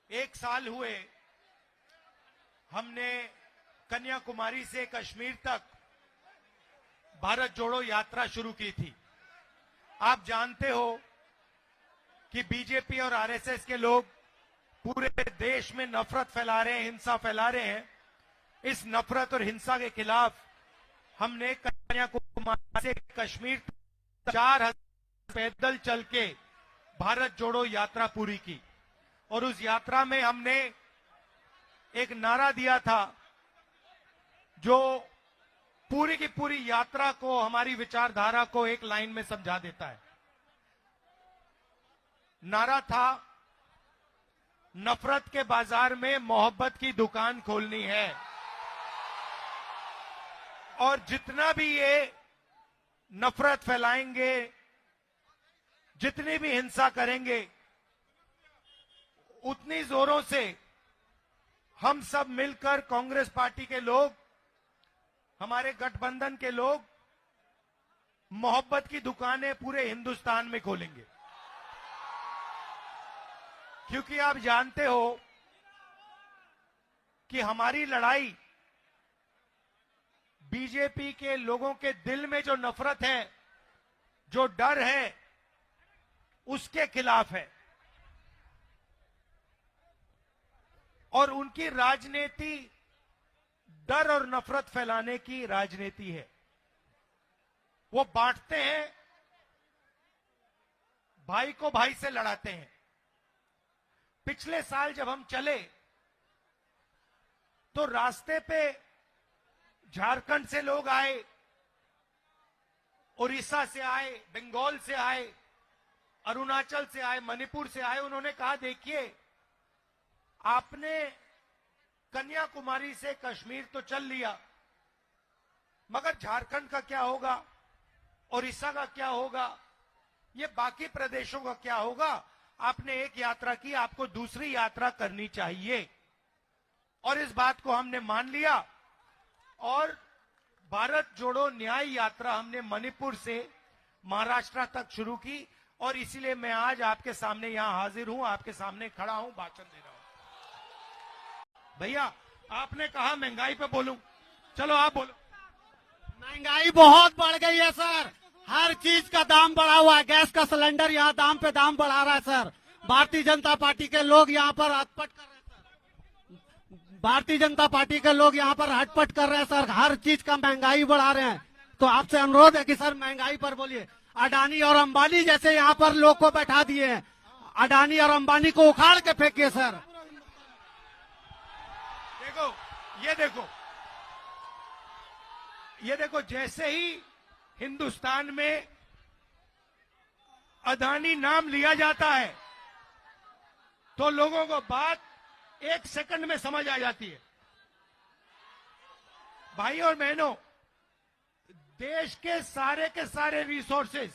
एक साल हुए हमने कन्याकुमारी से कश्मीर तक भारत जोड़ो यात्रा शुरू की थी। आप जानते हो कि बीजेपी और आरएसएस के लोग पूरे देश में नफरत फैला रहे हैं, हिंसा फैला रहे हैं। इस नफरत और हिंसा के खिलाफ हमने कन्याकुमारी से कश्मीर 4000 पैदल चल के भारत जोड़ो यात्रा पूरी की और उस यात्रा में हमने एक नारा दिया था जो पूरी की पूरी यात्रा को, हमारी विचारधारा को एक लाइन में समझा देता है। नारा था, नफरत के बाजार में मोहब्बत की दुकान खोलनी है। और जितना भी ये नफरत फैलाएंगे, जितनी भी हिंसा करेंगे, उतनी जोरों से हम सब मिलकर, कांग्रेस पार्टी के लोग, हमारे गठबंधन के लोग, मोहब्बत की दुकानें पूरे हिंदुस्तान में खोलेंगे। क्योंकि आप जानते हो कि हमारी लड़ाई बीजेपी के लोगों के दिल में जो नफरत है, जो डर है, उसके खिलाफ है। और उनकी राजनीति डर और नफरत फैलाने की राजनीति है। वो बांटते हैं, भाई को भाई से लड़ाते हैं। पिछले साल जब हम चले तो रास्ते पे झारखंड से लोग आए, उड़ीसा से आए, बंगाल से आए, अरुणाचल से आए, मणिपुर से आए। उन्होंने कहा, देखिए, आपने कन्याकुमारी से कश्मीर तो चल लिया, मगर झारखंड का क्या होगा, उड़ीसा का क्या होगा, ये बाकी प्रदेशों का क्या होगा? आपने एक यात्रा की, आपको दूसरी यात्रा करनी चाहिए। और इस बात को हमने मान लिया और भारत जोड़ो न्याय यात्रा हमने मणिपुर से महाराष्ट्र तक शुरू की। और इसीलिए मैं आज आपके सामने यहां हाजिर हूं, आपके सामने खड़ा हूं, भाषण दे रहा हूं। भैया, आपने कहा महंगाई पे बोलूं, चलो आप बोलो। महंगाई बहुत बढ़ गई है सर, हर चीज का दाम बढ़ा हुआ है। गैस का सिलेंडर यहाँ दाम पे दाम बढ़ा रहा है सर। भारतीय जनता पार्टी के लोग यहाँ पर हटपट कर रहे हैं सर। भारतीय जनता पार्टी के लोग यहाँ पर हटपट कर रहे हैं सर, हर चीज का महंगाई बढ़ा रहे हैं। तो आपसे अनुरोध है कि सर महंगाई पर बोलिए। अडानी और अंबानी जैसे यहाँ पर लोग को बैठा दिए हैं, अडानी और अंबानी को उखाड़ के फेंकिए सर। देखो, ये देखो, जैसे ही हिंदुस्तान में अडानी नाम लिया जाता है तो लोगों को बात एक सेकंड में समझ आ जाती है। भाई और बहनों, देश के सारे रिसोर्सेज,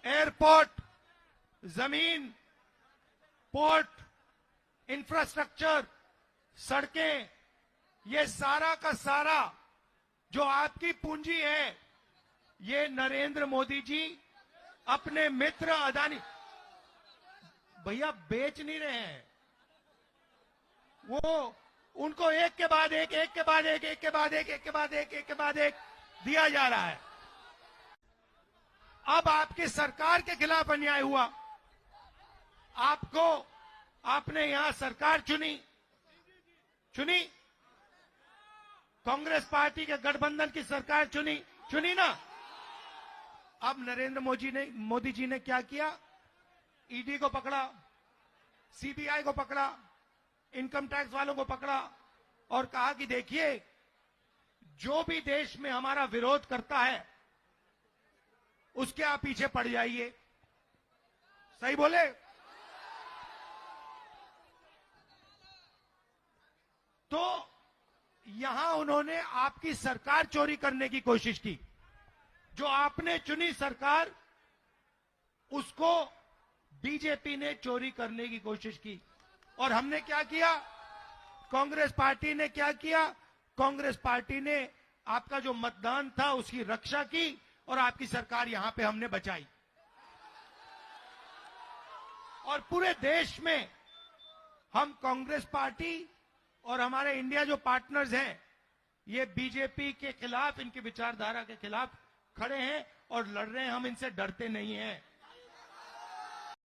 एयरपोर्ट, जमीन, पोर्ट, इंफ्रास्ट्रक्चर, सड़कें, ये सारा का सारा जो आपकी पूंजी है, ये नरेंद्र मोदी जी अपने मित्र अडानी, भैया बेच नहीं रहे हैं, वो उनको एक के बाद एक, एक के बाद एक, एक के बाद एक, एक के बाद एक, एक के बाद एक दिया जा रहा है। अब आपकी सरकार के खिलाफ अन्याय हुआ, आपने यहां सरकार चुनी, कांग्रेस पार्टी के गठबंधन की सरकार चुनी ना। अब नरेंद्र मोदी जी ने क्या किया? ईडी को पकड़ा, सीबीआई को पकड़ा, इनकम टैक्स वालों को पकड़ा और कहा कि देखिए, जो भी देश में हमारा विरोध करता है उसके आप पीछे पड़ जाइए। सही बोले? तो यहां उन्होंने आपकी सरकार चोरी करने की कोशिश की। जो आपने चुनी सरकार, उसको बीजेपी ने चोरी करने की कोशिश की। और हमने क्या किया? कांग्रेस पार्टी ने क्या किया? कांग्रेस पार्टी ने आपका जो मतदान था उसकी रक्षा की और आपकी सरकार यहां पे हमने बचाई। और पूरे देश में हम कांग्रेस पार्टी और हमारे इंडिया जो पार्टनर्स हैं, ये बीजेपी के खिलाफ, इनकी विचारधारा के खिलाफ खड़े हैं और लड़ रहे हैं। हम इनसे डरते नहीं हैं।